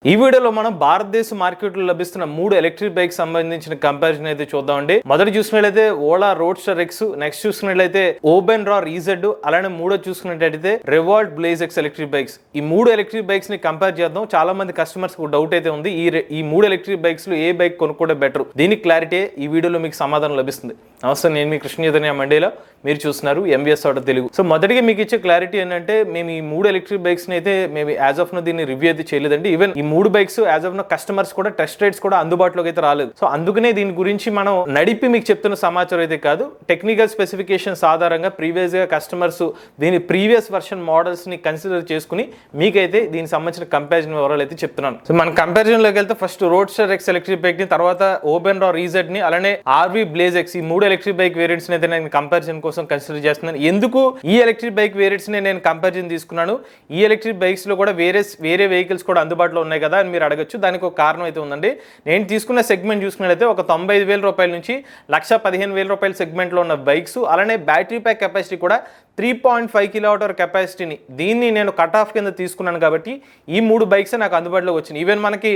ఈ వీడియోలో మనం భారతదేశ మార్కెట్లో లభిస్తున్న 3 ఎలక్ట్రిక్ బైక్ సంబంధించిన కంపారిజన్ అయితే చూద్దామండి. మొదటి చూసుకున్నట్లయితే ఓలా రోడ్స్టర్ ఎక్స్, నెక్స్ట్ చూసుకున్నట్లయితే ఓబెన్ రా రీజెడ్, అలానే మూడో చూసుకున్నట్లయితే Revolt blaze X electric bikes. ఈ 3 ఎలక్ట్రిక్ బైక్స్ ని కంపేర్ చేద్దాం. చాలా మంది కస్టమర్స్ కు డౌట్ అయితే ఉంది, ఈ 3 ఎలక్ట్రిక్ బైక్స్ లో ఏ బైక్ కొనుక్కోవడం బెటర్. దీనికి క్లారిటీ ఈ వీడియోలో మీకు సమాధానం లభిస్తుంది. నమస్తే, నేను మీ కృష్ణ చైతన్య మండేలో, మీరు చూస్తున్నారు ఎంవిఎస్ ఆటో తెలుగు. సో మొదటిగా మీకు ఇచ్చే క్లారిటీ ఏంటంటే, మేము ఈ 3 ఎలక్ట్రిక్ బైక్స్ ని అయితే మేము యాజ్ ఆఫ్ నో దీన్ని రివ్యూ అయితే చేయలేదండి. ఈవెన్ ఈ 3 bikes as of now customers కూడా టెస్ట్ రైడ్స్ కూడా అందుబాటులోకి అయితే రాలేదు. సో అందుకనే దీని గురించి మనం నడిపి మీకు చెప్తున్న సమాచారం అయితే కాదు. టెక్నికల్ స్పెసిఫికేషన్స్ ఆధారంగా ప్రీవియస్ గా కస్టమర్స్ దీని ప్రీవియస్ వర్షన్ మోడల్స్ ని కన్సిడర్ చేసుకుని మీకైతే దీనికి సంబంధించిన కంపారిజన్ వివరాలు అయితే చెప్తున్నాను. సో మన కంపారిజన్ లోకి వెళ్తే first roadster X electric bike ని, తర్వాత ఓబెన్ రా రీజెడ్ ని, అలానే ఆర్వీ బ్లేజ్ ఎక్స్, ఈ 3 ఎలక్ట్రిక్ బైక్ వేరియంట్స్ అయితే నేను కంపారిజన్ కోసం కన్సిడర్ చేస్తున్నాను. ఎందుకు ఈ ఎలక్ట్రిక్ బైక్ వేరియంట్స్ ని నేను కంపారిజన్ తీసుకున్నాను, ఈ ఎలక్ట్రిక్ బైక్స్ లో కూడా వేరే వెహికల్స్ కూడా అందుబాటులో ఉన్నాయి కదా అని మీరు అడగచ్చు. దానికి ఒక కారణం అయితే ఉందండి. నేను తీసుకున్న సెగ్మెంట్ చూసుకున్నట్లయితే ఒక 95,000 రూపాయల నుంచి 1,15,000 రూపాయల సెగ్మెంట్ లో ఉన్న బైక్స్, అలానే బ్యాటరీ ప్యాక్ కెపాసిటీ కూడా 3.5 కిలోవాట్ కెపాసిటీని దీన్ని నేను కట్ ఆఫ్ కింద తీసుకున్నాను కాబట్టి ఈ 3 బైక్స్ నాకు అందుబాటులోకి వచ్చినాయి. ఈవెన్ మనకి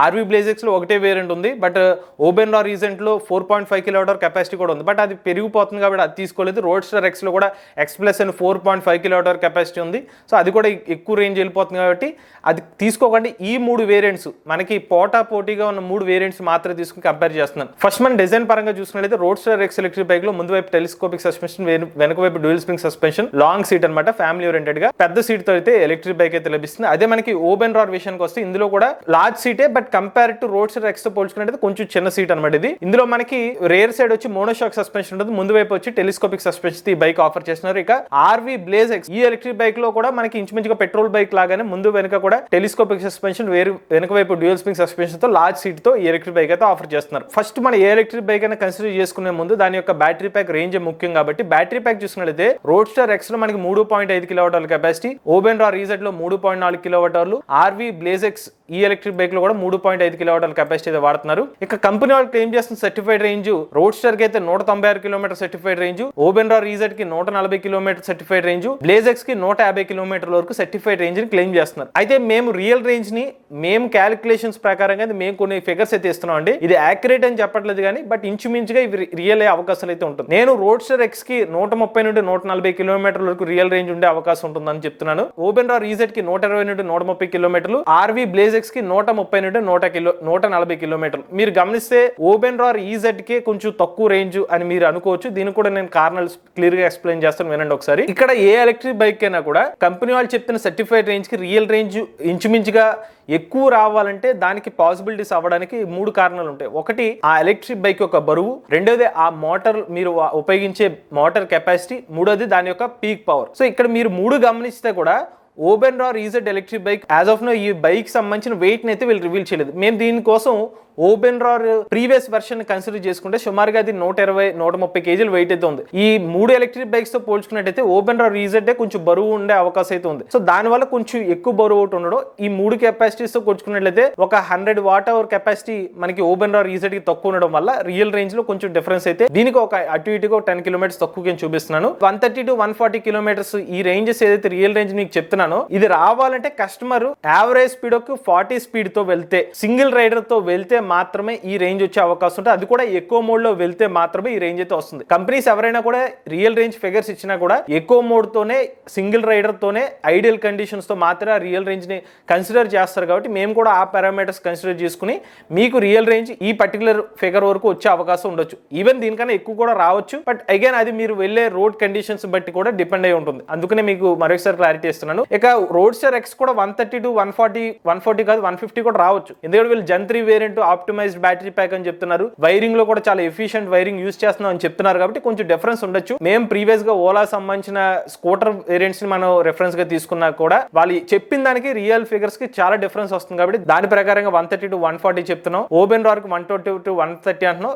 ఆర్వీ బ్లేజెక్స్ లో ఒకటే వేరియంట్ ఉంది, బట్ ఓబెన్ రా రీజెంట్ లో 4.5 కిలోవాట్ కెపాసిటీ కూడా ఉంది, బట్ అది పెరిగిపోతుంది కాబట్టి అది తీసుకోలేదు. రోడ్స్టర్ ఎక్స్ లో కూడా ఎక్స్ ప్లస్ అని 4.5 కిలోవాట్ కెపాసిటీ ఉంది, సో అది కూడా ఎక్కువ రేంజ్ వెళ్ళిపోతుంది కాబట్టి అది తీసుకోకండి. ఈ 3 వేరియంట్స్ మనకి పోటీగా ఉన్న 3 వేరియంట్స్ మాత్రమే తీసుకుని కంపేర్ చేస్తున్నాను. ఫస్ట్ మన డిజైన్ పరంగా చూసుకున్నట్లయితే రోడ్స్టర్ ఎక్స్ ఎలక్ట్రిక్ బైక్ లో ముందు వైపు టెలిస్కోపిక్ సస్పెన్షన్, వెనక వైపు dual spring suspension, long seat అన్నమాట, ఫ్యామిలీ ఓరియంటెడ్ గా పెద్ద సీట్ తో అయితే ఎలక్ట్రిక్ బైక్ అయితే లభిస్తుంది. అదే మనకి ఓబెన్ రా విషయానికి వస్తే ఇందులో కూడా లార్జ్ సీటే, but compare to roadster X తో పోల్చుకున్నట్లయితే కొంచెం చిన్న సీట్ అనమాట ఇది. ఇందులో మనకి రేర్ సైడ్ వచ్చి మోనోషాక్ సస్పెన్షన్ ఉంటుంది, ముందు వైపు వచ్చి టెలిస్కోపిక్ సస్పెన్షన్ ఈ బైక్ ఆఫర్ చేస్తున్నారు. ఇక ఆర్వీ బ్లేజ్ ఎక్స్ ఈ ఎలక్ట్రిక్ బైక్ లో కూడా మనకి ఇంచుమించుగా పెట్రోల్ బైక్ లాగానే ముందు వెనక కూడా టెలిస్కోపిక్ సస్పెన్షన్, వెనక వైపు డ్యూయల్ స్ప్రింగ్ సస్పెన్షన్ తో లార్జ్ సీట్ తో ఈ ఎలక్ట్రిక్ బైక్ అయితే ఆఫర్ చేస్తున్నారు. ఫస్ట్ మన ఏ ఎలక్ట్రిక్ బైక్ అయినా కన్సిడర్ చేసుకునే ముందు దాని యొక్క బ్యాటరీ ప్యాక్ రేంజ్ ముఖ్యం కాబట్టి బ్యాటరీ ప్యాక్ చూసుకున్నట్లయితే రోడ్స్టర్ ఎక్స్ లో మనకి 3.5 కిలోవాట్ అవర్ కెపాసిటీ, ఓబెన్ రా రీజెడ్ లో 3.4 కిలోవాట్ అవర్లు, ఆర్వీ బ్లేజ్ ఎక్స్ ఈ ఎలక్ట్రిక్ బైక్ లో కూడా 3.5 కిలోవాట్ అవర్ కెపాసిటీ అయితే వాడుతున్నారు. ఇక కంపెనీ వాళ్ళు క్లెయిమ్ చేస్తున్న సర్టిఫైడ్ రేంజ్ రోడ్స్టర్ కి అయితే 196 కిలోమీటర్ సర్టిఫైడ్ రేంజ్, ఓబెన్ రా రీజెడ్ కి 140 kilometre certified range, Blaze X కి 150 కిలోమీటర్ల వరకు సర్టిఫైడ్ రేంజ్ ని క్లెయిమ్ చేస్తున్నారు. అయితే మేము రియల్ రేంజ్ ని మేము క్యాలిక్యులేషన్స్ ప్రకారంగా మేము కొన్ని ఫిగర్స్ అయితే ఇస్తున్నాం అండి. ఇది యాక్యురేట్ అని చెప్పట్లేదు కానీ బట్ ఇంచుమించుగా ఇవి రియల్ అయ్యే అవకాశాలు అయితే ఉంటుంది. నేను రోడ్స్టర్ ఎక్స్ కి 130 నుండి 140 కిలోమీటర్ల వరకు రియల్ రేంజ్ ఉండే అవకాశం ఉంటుందని చెప్తున్నాను. ఓబెన్ రా రీజెడ్ కి 120 నుండి 130 కిలోమీటర్లు, ఆర్వీ బ్లేజ్ ఎక్స్ కి 130 నుండి 140 కిలోమీటర్లు. మీరు గమనిస్తే ఓబెన్ రా రీజెడ్ కి కొంచెం తక్కువ రేంజ్ అని మీరు అనుకోవచ్చు. దీనికి కూడా నేను కారణాలు క్లియర్ గా ఎక్స్ప్లెయిన్ చేస్తాను, వినండి ఒకసారి. ఇక్కడ ఏ ఎలక్ట్రిక్ బైక్ అయినా కూడా కంపెనీ వాళ్ళు చెప్తున్న సర్టిఫైడ్ రేంజ్ కి రియల్ రేంజ్ ఇంచుమించుగా ఎక్కువ రావాలంటే దానికి పాసిబిలిటీస్ అవ్వడానికి 3 కారణాలు ఉంటాయి. ఒకటి ఆ ఎలక్ట్రిక్ బైక్ యొక్క బరువు, రెండోది ఆ మోటార్ మీరు ఉపయోగించే మోటార్ కెపాసిటీ, మూడోది దాని యొక్క పీక్ పవర్. సో ఇక్కడ మీరు 3 గమనిస్తే కూడా Oben Rorr EZ electric bike as of now ఈ బైక్ సంబంధించిన వెయిట్ ని అయితే వీళ్ళు రివీల్ చేయలేదు. మేము దీనికోసం ఓబెన్ రా ప్రీవియస్ వర్షన్ కన్సిడర్ చేసుకుంటే సుమారుగా అది 120-130 కేజీలు వెయిట్ అయితే ఉంది. ఈ 3 ఎలక్ట్రిక్ బైక్స్ తో పోల్చుకున్నట్టయితే ఓబెన్ రా రీజెడ్ కొంచెం బరువు ఉండే అవకాశం అయితే ఉంది. సో దాని వల్ల కొంచెం ఎక్కువ బరువు ఒకటి ఉండడం, ఈ 3 కెపాసిటీస్ తో పోల్చుకున్నట్లయితే ఒక 100 వాట్ అవర్ కెపాసిటీ మనకి ఓబెన్ రా రీజెడ్ కి తక్కువ ఉండడం వల్ల రియల్ రేంజ్ లో కొంచెం డిఫరెన్స్ అయితే దీనికి ఒక అటు ఇటుగా 10 కిలోమీటర్స్ తక్కువ చూపిస్తున్నాను. 130 to 140 కిలోమీటర్స్ ఈ రేంజెస్ ఏదైతే రియల్ రేంజ్ మీకు చెప్తున్నానో ఇది రావాలంటే కస్టమర్ యావరేజ్ స్పీడ్ 40 స్పీడ్ తో వెళ్తే, సింగిల్ రైడర్ తో వెళ్తే మాత్రమే ఈ రేంజ్ వచ్చే అవకాశం ఉంటుంది. అది కూడా ఎక్కువ మోడ్ లో వెళ్తే మాత్రమే ఈ రేంజ్ అయితే వస్తుంది. కంపెనీస్ ఎవరైనా కూడా రియల్ రేంజ్ ఫిగర్స్ ఇచ్చినా కూడా ఎక్కువ మోడ్ తోనే, సింగిల్ రైడర్ తోనే, ఐడియల్ కండిషన్స్ తో మాత్రమే రియల్ రేంజ్ ని కన్సిడర్ చేస్తారు. కాబట్టి మేము కూడా ఆ పారామీటర్స్ కన్సిడర్ చేసుకుని మీకు రియల్ రేంజ్ ఈ పర్టికులర్ ఫిగర్ వరకు వచ్చే అవకాశం ఉండొచ్చు. ఈవెన్ దీనికన్నా ఎక్కువ కూడా రావచ్చు, బట్ అగైన్ అది మీరు వెళ్లే రోడ్ కండిషన్స్ బట్టి కూడా డిపెండ్ అయి ఉంటుంది. అందుకనే మీకు మరొకసారి క్లారిటీ ఇస్తున్నాను. ఇక రోడ్స్టర్ ఎక్స్ కూడా 130 to 140 కాదు 150 కూడా రావచ్చు. ఎందుకంటే వీళ్ళు Jan 3 variant optimised battery pack అని చెప్తున్నారు. వైరింగ్ లో కూడా చాలా ఎఫిషియెంట్ వైరింగ్ యూజ్ చేస్తున్నాం అని చెప్తున్నారు కాబట్టి కొంచెం డిఫరెన్స్ ఉండొచ్చు. మేము ప్రీవియస్ గా ఓలా సంబంధించిన స్కూటర్ వేరియంట్స్ ని మనం రెఫరెన్స్ గా తీసుకున్నా కూడా వాళ్ళు చెప్పిన దానికి రియల్ ఫిగర్స్ కి చాలా డిఫరెన్స్ వస్తుంది కాబట్టి దాని ప్రకారంగా 130 to 140 చెప్తున్నాం. ఓబెన్ రా కి 120 to 130 అంటున్నాం.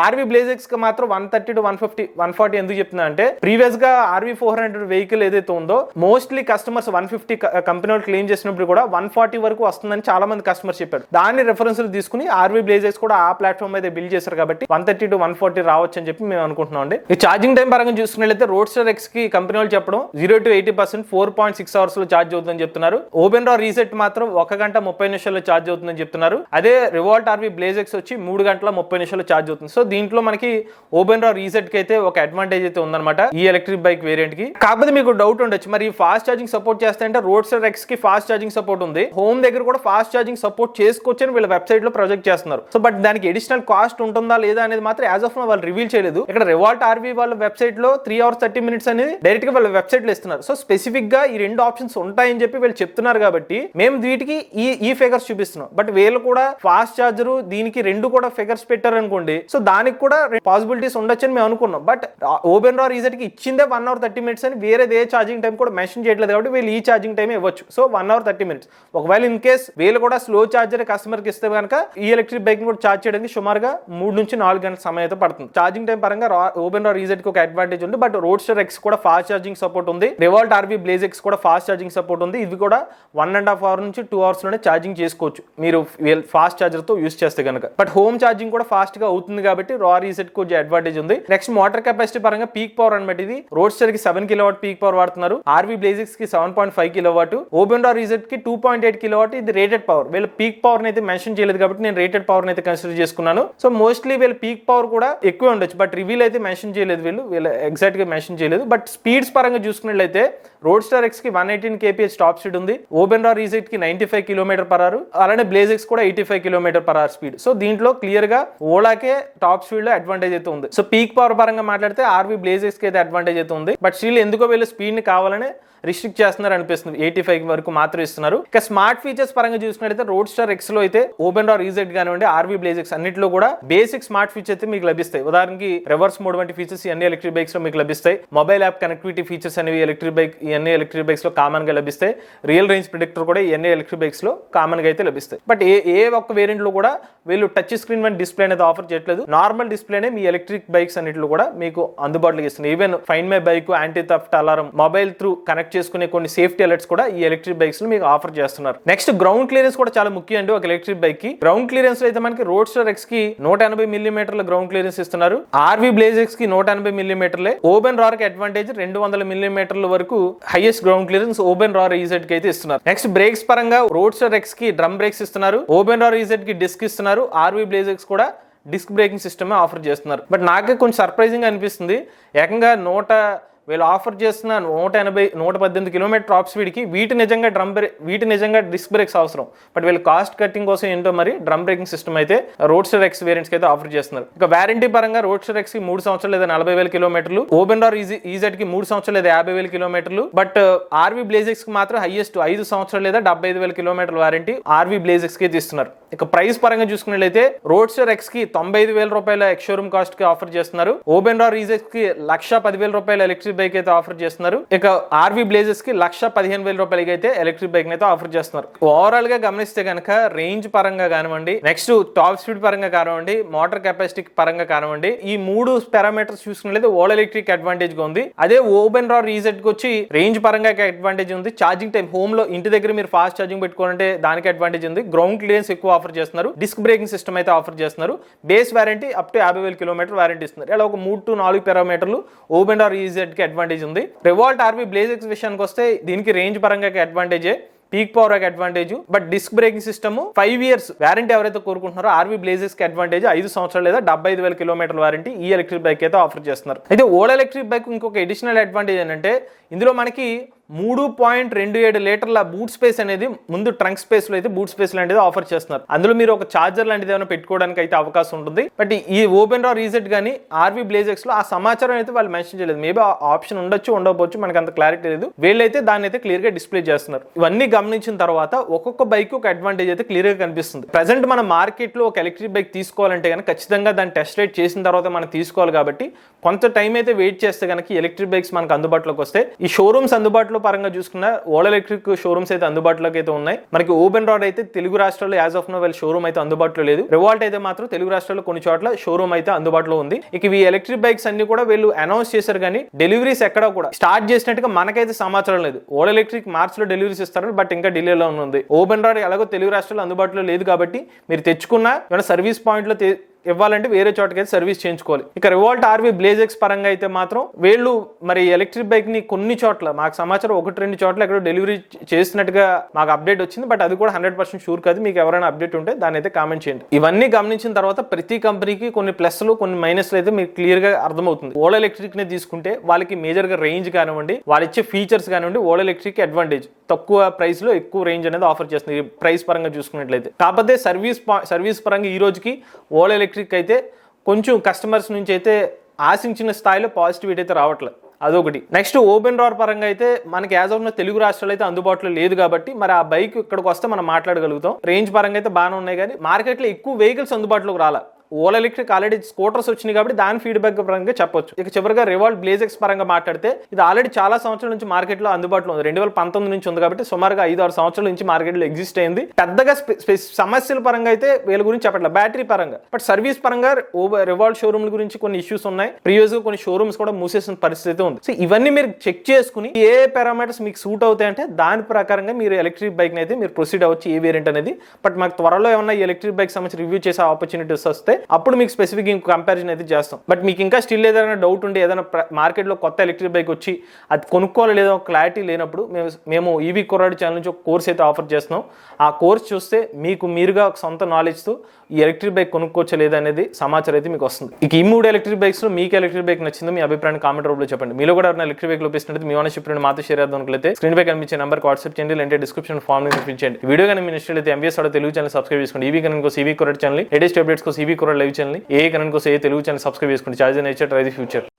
ఆర్వీ బ్లేజెక్స్ కి మాత్రం 130 to 150 140 ఎందుకు చెప్తున్నా అంటే ప్రీవియస్ గా ఆర్వీ 400 వెహికల్ ఏదైతే ఉందో మోస్ట్లీ కస్టమర్స్ 150 కంపెనీ వాళ్ళు క్లెయిమ్ చేసినప్పుడు కూడా 140 వరకు వస్తుందని చాలా మంది కస్టమర్స్ చెప్పారు. దాన్ని రెఫరెన్స్ తీసుకుని ఆర్వీ బ్లేజెక్స్ కూడా ఆ ప్లాట్ఫామ్ అయితే బిల్డ్ చేశారు కాబట్టి 130 to 140 రావచ్చు అని చెప్పి మేము అనుకుంటున్నాం అండి. ఈ ఛార్జింగ్ టైం పరంగా చూసుకున్నట్లయితే రోడ్స్టర్ ఎక్స్ కి కంపెనీ వాళ్ళు చెప్పడం 0 to 80% 4.6 hours లో ఛార్జ్ అవుతుందని చెప్తున్నారు. ఓపెన్ రా రీసెట్ మాత్రం 1 గంట 30 నిమిషాల్లో ఛార్జ్ అవుతుందని చెప్తున్నారు. అదే రివాల్ట్ ఆర్వీ బ్లేజెక్స్ వచ్చి 3 గంటల 30 నిమిషాల్లో ఛార్జ్ అవుతుంది. సో దీంట్లో మనకి ఓపెన్ రా రీసెట్ కి అయితే ఒక అడ్వాంటేజ్ అయితే ఉందన్నమాట ఈ ఎలక్ట్రిక్ బైక్ వేరియంట్ కి. కాకపోతే మీకు డౌట్ ఉండొచ్చు, మరి ఫాస్ట్ ఛార్జింగ్ సపోర్ట్ చేస్తాయంటే రోడ్స్టర్ ఎక్స్ కి ఫాస్ట్ ఛార్జింగ్ సపోర్ట్ ఉంది, హోమ్ దగ్గర కూడా ఫాస్ట్ ఛార్జింగ్ సపోర్ట్ చేసుకోవచ్చు అని వీళ్ళ వెబ్సైట్ లో ప్రొజెక్ట్ చేస్తున్నారు. సో బట్ దానికి అడిషనల్ కాస్ట్ ఉంటుందా లేదా అనేది మాత్రం యాజ్ ఆఫ్ నౌ వాళ్ళు రివీల్ చేయలేదు. ఇక్కడ రివాల్ట్ ఆర్వీ వాళ్ళ వెబ్సైట్ లో 3 hours 30 minutes అనేది డైరెక్ట్ గా వాళ్ళ వెబ్సైట్ లో ఇస్తున్నారు. సో స్పెసిఫిక్ గా ఈ 2 ఆప్షన్స్ ఉంటాయని చెప్పి వీళ్ళు చెప్తున్నారు కాబట్టి మేము వీటికి ఈ ఫిగర్స్ చూపిస్తున్నాం. బట్ వీళ్ళు కూడా ఫాస్ట్ ఛార్జర్ దీనికి 2 కూడా ఫిగర్స్ పెట్టారు అనుకోండి, సో దానికి కూడా పాసిబిలిటీస్ ఉండొచ్చు అని మేము అనుకున్నాం. బట్ ఓపెన్ రా రీసెట్ కి ఇచ్చిందే 1 hour 30 minutes అని వేరే ఏ ఛార్జింగ్ టైం కూడా మెన్షన్ చేయట్లేదు కాబట్టి వీళ్ళు ఈ ఛార్జింగ్ టైం ఇవ్వచ్చు. So 1 hour 30 minutes. ఒకవేళ ఇన్ కేస్ వీళ్ళు కూడా స్లో ఛార్జర్ కస్టమర్ కి ఇస్తే కనుక ఈ ఎలక్ట్రిక్ బైక్ కూడా ఛార్జ్ చేయడానికి సుమారుగా 3 నుంచి 4 గంటల సమయం అయితే పడుతుంది. ఛార్జింగ్ టైం పరంగా ఓపెన్ రా రీసెట్ కి ఒక అడ్వాంటేజ్ ఉంది. బట్ రోడ్స్టర్ ఎక్స్ కూడా ఫాస్ట్ ఛార్జింగ్ సపోర్ట్ ఉంది, రివాల్ట్ ఆర్వీ బ్లేజెక్స్ కూడా ఫాస్ట్ ఛార్జింగ్ సపోర్ట్ ఉంది. ఇది కూడా 1.5 hour నుంచి 2 hours లోనే ఛార్జింగ్ చేసుకోవచ్చు మీరు ఫాస్ట్ ఛార్జర్ తో యూస్ చేస్తే కనుక. బట్ హోమ్ ఛార్జింగ్ కూడా ఫాస్ట్ గా అవుతుంది కాబట్టి రా రీసెట్ కు అడ్వాంటేజ్ ఉంది. నెక్స్ట్ మోటార్ కెపాసిటీ పరంగా పీక్ పవర్ అనమాట, ఇది రోడ్స్టర్ కి 7 kW పీక్ పవర్ వాడుతున్నారు, ఆర్వీ బ్లేజెక్స్ కి 7.5 kW, ఓపెన్ రా రీసెట్ కి 2.8 kW. ఇది రేటెడ్ పవర్, వీళ్ళ పీక్ పవర్ అయితే మెన్షన్ చేయలేదు కాబట్టి నేను రేటెడ్ పవర్ అయితే కన్సిడర్ చేసుకున్నాను. సో మోస్ట్లీ వీళ్ళ పీక్ పవర్ కూడా ఎక్కువ ఉండొచ్చు, బట్ రివీల్ అయితే మెన్షన్ చేయలేదు, వీళ్ళు ఎగ్జాక్ట్ గా మెన్షన్ చేయలేదు. బట్ స్పీడ్స్ పరంగా చూసుకున్నట్లయితే రోడ్స్టర్ ఎక్స్ కి 118 kph టాప్ స్పీడ్ ఉంది, ఓపెన్ రా రీసెట్ కి 95 km/h, అలానే బ్లేజెక్స్ కూడా 85 km/h స్పీడ్. సో దీంట్లో క్లియర్ గా ఓలాకే టాప్ స్పీడ్ లో అడ్వాంటేజ్ అయితే ఉంది. సో పీక్ పవర్ పరంగా మాట్లాడితే ఆర్వీ బ్లేజెక్స్ కి అయితే అడ్వాంటేజ్ అయితే ఉంది. బట్ స్టిల్ ఎందుకో వీళ్ళు స్పీడ్ ని కావాలనే రిస్ట్రిక్ట్ చేస్తున్నారు అనిపిస్తుంది, 85 వరకు మాత్రం ఇస్తున్నారు. ఇక స్మార్ట్ ఫీచర్స్ పరంగా చూసినట్లయితే రోడ్స్టర్ ఎక్స్ లో అయితే ఓపెన్ రా రీసెట్ కానివ్వండి ఆర్వీ బ్లేజెక్స్ అన్నింటిలో కూడా బేసిక్ స్మార్ట్ ఫీచర్స్ అయితే మీకు లభిస్తాయి. ఉదాహరణకి రివర్స్ మోడ్ వంటి ఫీచర్స్ అన్ని ఎలక్ట్రిక్ బైక్స్ లో మీకు లభిస్తాయి. మొబైల్ యాప్ కనెక్టివిటీ ఫీచర్స్ అనేవి ఇవన్నీ ఎలక్ట్రిక్ బైక్స్ లో కామన్ గా లభిస్తాయి. రియల్ రేంజ్ ప్రిడిక్టర్ కూడా ఇవన్నీ ఎలక్ట్రిక్ బైక్స్ లో కామన్ గా అయితే లభిస్తాయి. బట్ ఏ ఒక్క వేరియంట్ లో కూడా వీళ్ళు టచ్ స్క్రీన్ వంటి డిస్ప్లే అనేది ఆఫర్ చేయట్లేదు. నార్మల్ డిస్ప్లేనే మీ ఎలక్ట్రిక్ బైక్స్ అన్నింటిలో కూడా మీకు అందుబాటులో ఇస్తుంది. Even find my bike, anti theft alarm, mobile through connect చేసుకునే కొన్ని సేఫ్టీ అలర్ట్స్ కూడా ఈ ఎలక్ట్రిక్ బైక్స్ లో మీకు ఆఫర్ చేస్తున్నారు. నెక్స్ట్ గ్రౌండ్ క్లియరెన్స్ కూడా చాలా ముఖ్యం అండి ఒక ఎలక్ట్రిక్ బైక్ కి. గ్రౌండ్ క్లియరెన్స్ లో అయితే మనకి రోడ్స్టర్ ఎక్స్ కి 180 mm గ్రౌండ్ క్లియరెన్స్ ఇస్తున్నారు, ఆర్వీ బ్లేజెక్స్ కి 180 mm, ఓపెన్ రార్ కి అడ్వాంటేజ్ 200 mm వరకు highest ground clearance open RAR reset కి అయితే ఇస్తున్నారు. నెక్స్ట్ బ్రేక్స్ పరంగా రోడ్స్టర్ ఎక్స్ కి డ్రమ్ బ్రేక్స్ ఇస్తున్నారు, ఓపెన్ రార్ రీసెట్ కి డిస్క్ ఇస్తున్నారు, ఆర్వీ బ్లేజెక్స్ కూడా డిస్క్ బ్రేకింగ్ సిస్టమ్ ఆఫర్ చేస్తున్నారు. బట్ నాకే కొంచెం సర్ప్రైజింగ్ అనిపిస్తుంది, ఏకంగా వీళ్ళు ఆఫర్ చేస్తున్న 118 km టాప్ స్పీడ్ కి వీటి నిజంగా డిస్క్ బ్రేక్స్ అవసరం. బట్ వీళ్ళు కాస్ట్ కట్టింగ్ కోసం ఏంటో మరి డ్రమ్ బ్రేకింగ్ సిస్టమ్ అయితే రోడ్స్టర్ ఎక్స్ వేరియంట్స్ కి అయితే ఆఫర్ చేస్తున్నారు. ఇక వారంటీ పరంగా రోడ్స్టర్ ఎక్స్ కి 3 సంవత్సరాలు లేదా 40,000 km, ఓపెన్ రార్ ఈజెడ్ కి 3 సంవత్సరాలు లేదా 50,000 km, బట్ ఆర్వీ బ్లేజెక్స్ కి మాత్రం హైయెస్ట్ 5 సంవత్సరాలు లేదా 75,000 km వారంటీ ఆర్వీ బ్లేజెక్స్ కి ఇస్తున్నారు. ఇక ప్రైస్ పరంగా చూసుకున్నట్లయితే రోడ్స్టర్ ఎక్స్ కి 95,000 రూపాయల ఎక్స్ షోరూమ్ కాస్ట్ కి ఆఫర్ చేస్తున్నారు, ఓపెన్ రార్ ఈజెడ్ కి 1,10,000 రూపాయల ఎలక్ట్రిక్ బైక్ అయితే ఆఫర్ చేస్తున్నారు. ఇక ఆర్వీ బ్లేజెస్ కి 1,15,000 రూపాయలకి అయితే ఎలక్ట్రిక్ బైక్ అయితే ఆఫర్ చేస్తున్నారు. ఓవరాల్ గా గమనిస్తే కనుక రేంజ్ పరంగా కానివ్వండి, నెక్స్ట్ టాప్ స్పీడ్ పరంగా కానివ్వండి, మోటార్ కెపాసిటీ పరంగా కానివ్వండి, ఈ 3 పారామీటర్స్ చూసుకున్నట్లయితే ఓలా ఎలక్ట్రిక్ అడ్వాంటేజ్ గా ఉంది. అదే ఓపెన్ రార్ ఈజెడ్ కి వచ్చి రేంజ్ పరంగా అడ్వాంటేజ్ ఉంది, ఛార్జింగ్ టైం హోమ్ లో ఇంటి దగ్గర మీరు ఫాస్ట్ ఛార్జింగ్ పెట్టుకోవాలంటే దానికి అడ్వాంటేజ్ ఉంది, గ్రౌండ్ క్లియరెన్స్ ఎక్కువ ఆఫర్ చేస్తున్నారు, డిస్క్ బ్రేకింగ్ సిస్టమ్ అయితే ఆఫర్ చేస్తున్నారు, base warranty up to 50,000 km warranty ఇస్తున్నారు. ఇలా ఒక 3 to 4 పారామీటర్లు ఓపెన్ రార్ ఈజెడ్ కి అడ్వాంటేజ్ ఉంది. రివాల్ట్ ఆర్వీ బ్లేజెక్స్ విషయానికి వస్తే దీనికి రేంజ్ పరంగా అడ్వాంటేజే, peak power advantage, but disc braking system 5 years warranty ఎవరైతే కోరుకుంటున్నారో ఆర్వీ బ్లేజెస్ కి అడ్వాంటేజ్ 5 సంవత్సరాలు లేదా 75,000 km వారంటీ ఈ ఎలక్ట్రిక్ బైక్ అయితే ఆఫర్ చేస్తున్నారు. అయితే ఓలా ఎలక్ట్రిక్ బైక్ ఇంకొక అడిషనల్ అడ్వాంటేజ్ ఏంటంటే ఇందులో మనకి 3.27 లీటర్ల బూట్ స్పేస్ అనేది ముందు ట్రంక్ స్పేస్ లో అయితే బూట్ స్పేస్ లాంటిది ఆఫర్ చేస్తున్నారు. అందులో మీరు ఒక చార్జర్ లాంటిది ఏమైనా పెట్టుకోవడానికి అయితే అవకాశం ఉంటుంది. బట్ ఈ ఓపెన్ రా రీసెట్ కానీ ఆర్వీ బ్లేజెక్స్ లో ఆ సమాచారం అయితే వాళ్ళు మెన్షన్ చేయలేదు. మేబీ ఆప్షన్ ఉండొచ్చు ఉండకపోవచ్చు, మనకు అంత క్లారిటీ లేదు. వీళ్ళైతే దాన్ని అయితే క్లియర్ గా డిస్ప్లే చేస్తున్నారు. ఇవన్నీ గమనించిన తర్వాత ఒక్కొక్క బైక్ ఒక అడ్వాంటేజ్ అయితే క్లియర్ గా కనిపిస్తుంది. ప్రెసెంట్ మన మార్కెట్ లో ఒక ఎలక్ట్రిక్ బైక్ తీసుకోవాలంటే కనుక ఖచ్చితంగా దాన్ని టెస్ట్ రైడ్ చేసిన తర్వాత మనం తీసుకోవాలి. కాబట్టి కొంత టైం అయితే వెయిట్ చేస్తే కనుక ఎలక్ట్రిక్ బైక్స్ మనకు అందుబాటులోకి వస్తాయి. ఈ షోరూమ్స్ అందుబాటులో పరంగా చూసుకున్న ఓలా ఎలక్ట్రిక్ షోరూమ్స్ అయితే అందుబాటులోకి అయితే ఉన్నాయి. మనకి ఓపెన్ రాడ్ అయితే తెలుగు రాష్ట్రాల్లో యాజ్ ఆఫ్ నో వీళ్ళ షోరూమ్ అయితే అందుబాటులో లేదు. రివాల్ట్ అయితే మాత్రం తెలుగు రాష్ట్రాల్లో కొన్ని చోట్ల షోరూమ్ అయితే అందుబాటులో ఉంది. ఇక ఈ ఎలక్ట్రిక్ బైక్స్ అన్ని కూడా వీళ్ళు అనౌన్స్ చేశారు కానీ డెలివరీస్ ఎక్కడ కూడా స్టార్ట్ చేసినట్టుగా మనకైతే సమాచారం లేదు. ఓలా ఎలక్ట్రిక్ మార్చ్ లో డెలివరీస్ ఇస్తారు, బట్ ఇంకా డిలేలో ఉంది. ఓపెన్ రాడ్ ఎలాగో తెలుగు రాష్ట్రాల్లో అందుబాటులో లేదు కాబట్టి మీరు తెచ్చుకున్న ఏమైనా సర్వీస్ పాయింట్ లో ఇవ్వాలంటే వేరే చోటకైతే సర్వీస్ చేయించుకోవాలి. ఇక రివాల్ట్ ఆర్వీ బ్లేజెక్స్ పరంగా అయితే మాత్రం వీళ్ళు మరి ఎలక్ట్రిక్ బైక్ ని కొన్ని చోట్ల మాకు సమాచారం 1-2 చోట్ల ఎక్కడో డెలివరీ చేసినట్టుగా మాకు అప్డేట్ వచ్చింది. బట్ అది కూడా 100% షూర్ కాదు. మీకు ఎవరైనా అప్డేట్ ఉంటే దాన్ని అయితే కామెంట్ చేయండి. ఇవన్నీ గమనించిన తర్వాత ప్రతి కంపెనీకి కొన్ని ప్లస్లు కొన్ని మైనస్లు అయితే మీకు క్లియర్ గా అర్థమవుతుంది. ఓలా ఎలక్ట్రిక్ ని తీసుకుంటే వాళ్ళకి మేజర్ గా రేంజ్ కానివ్వండి, వాళ్ళు ఇచ్చే ఫీచర్స్ కానివ్వండి, ఓలా ఎలక్ట్రిక్ అడ్వాంటేజ్ తక్కువ ప్రైస్ లో ఎక్కువ రేంజ్ అనేది ఆఫర్ చేస్తుంది ప్రైస్ పరంగా చూసుకున్నట్లయితే. కాకపోతే సర్వీస్ పరంగా ఈ రోజుకి ఓలా ఎలక్ట్రిక్ అయితే కొంచెం కస్టమర్స్ నుంచి అయితే ఆశించిన స్థాయిలో పాజిటివిటీ అయితే రావట్లేదు. అదొకటి. నెక్స్ట్ ఓపెన్ రాడ్ పరంగా అయితే మనకి యాజ్ ఆఫ్ తెలుగు రాష్ట్రాలు అయితే అందుబాటులో లేదు కాబట్టి మరి ఆ బైక్ ఇక్కడికి వస్తే మనం మాట్లాడగలుగుతాం. రేంజ్ పరంగా అయితే బాగానే ఉన్నాయి కానీ మార్కెట్లో ఎక్కువ వెహికల్స్ అందుబాటులోకి రాలా. ఓలా ఎలక్ట్రిక్ ఆల్రెడీ స్కూటర్స్ వచ్చినాయి కాబట్టి దాని ఫీడ్బ్యాక్ పరంగా చెప్పొచ్చు. ఇక చివరిగా రివాల్ట్ బ్లేజెక్స్ పరంగా మాట్లాడితే ఇది ఆల్రెడీ చాలా సంవత్సరాల నుంచి మార్కెట్లో అందుబాటులో ఉంది. 2019 నుంచి ఉంది కాబట్టి సుమారుగా 5-6 సంవత్సరాల నుంచి మార్కెట్లో ఎగ్జిస్ట్ అయింది. పెద్దగా సమస్యల పరంగా అయితే వీళ్ళ గురించి చెప్పట్లేదు బ్యాటరీ పరంగా. బట్ సర్వీస్ పరంగా రివాల్ట్ షోరూమ్ల గురించి కొన్ని ఇష్యూస్ ఉన్నాయి. ప్రీవియస్ గా కొన్ని షోరూమ్స్ కూడా మూసేసిన పరిస్థితి ఉంది. సో ఇవన్నీ మీరు చెక్ చేసుకుని ఏ పారామీటర్స్ మీకు సూట్ అవుతాయంటే దాని ప్రకారంగా మీరు ఎలక్ట్రిక్ బైక్ అయితే మీరు ప్రొసీడ్ అవ్వచ్చు ఏ వేరియంట్ అనేది. బట్ మాకు త్వరలో ఏమన్నా ఎలక్ట్రిక్ బైక్ సంబంధించి రివ్యూ చేసే ఆపర్చునిటీస్ వస్తే అప్పుడు మీకు స్పెసిఫిక్ కంపారిజన్ అయితే చేస్తాం. బట్ మీకు ఇంకా స్టిల్ ఏదైనా డౌట్ ఉంటే ఏదైనా మార్కెట్లో కొత్త ఎలక్ట్రిక్ బైక్ వచ్చి అది కొనుక్కోవాలి లేదా క్లారిటీ లేనప్పుడు మేము ఈవీ కుర్రాడి ఛానల్ నుంచి ఒక కోర్స్ అయితే ఆఫర్ చేస్తున్నాం. ఆ కోర్స్ చూస్తే మీకు మీరుగా సొంత నాలెడ్జ్తో ఈ ఎలక్ట్రిక్ బైక్ కొనుక్కోవచ్చు లేదా అనేది సమాచారం అయితే మీకు వస్తుంది. ఇక ఈ 3 ఎలక్ట్రిక్ బైక్స్ లో మీకు ఎలక్ట్రిక్ బైక్ నచ్చిందో మీ అభిప్రాయాన్ని కామెంట్ రూపంలో చెప్పండి. మీలో కూడా ఎవరైనా ఎలక్ట్రిక్ బైక్ లోపిస్తున్నట్టు మీ ఓనర్షిప్ మాతో షేర్ చేద్దాం అనుకుంటే స్క్రీన్ పై కనిపించే నెంబర్కి వాట్సాప్ చేయండి, లేదంటే డిస్క్రిప్షన్ ఫామ్ ని ఫిల్ చేయండి. వీడియో కానీ మీ నచ్చినట్లయితే ఎంబీఎస్ తెలుగు ఛానల్ సబ్స్క్రైబ్ చేసుకోండి. ఈవీ కరెంట్ కోసం ఈవీ కుర్రాడి ఛానల్, లేటెస్ట్ అప్డేట్స్ కోసం ఈవీ కుర్రాడి లైవ్ ఛానల్, ఏ కరెంట్ కోసం ఏ తెలుగు ఛానల్ సబ్స్క్రైబ్ చేసుకోండి. Charge nature try the future.